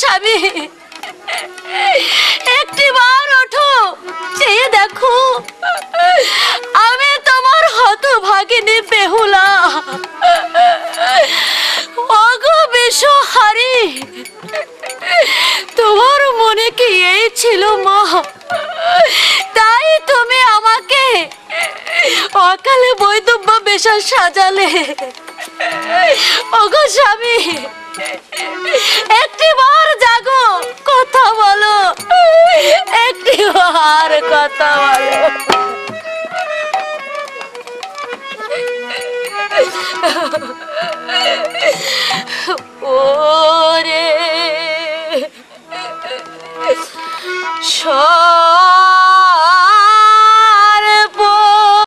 স্বামী, একটিবার ওঠো, চেয়ে দেখো আমি তোমার হতভাগিনী বেহুলা। ওগো বিশ্বহারী, তোমার মনে কি এই ছিল মা? তাই তুমি আমাকে অকালে বৈধব্য বেশা সাজালে। ওগো স্বামী, একটিবার জাগো, কথা বলো, একটিবার কথা বলো। ওরে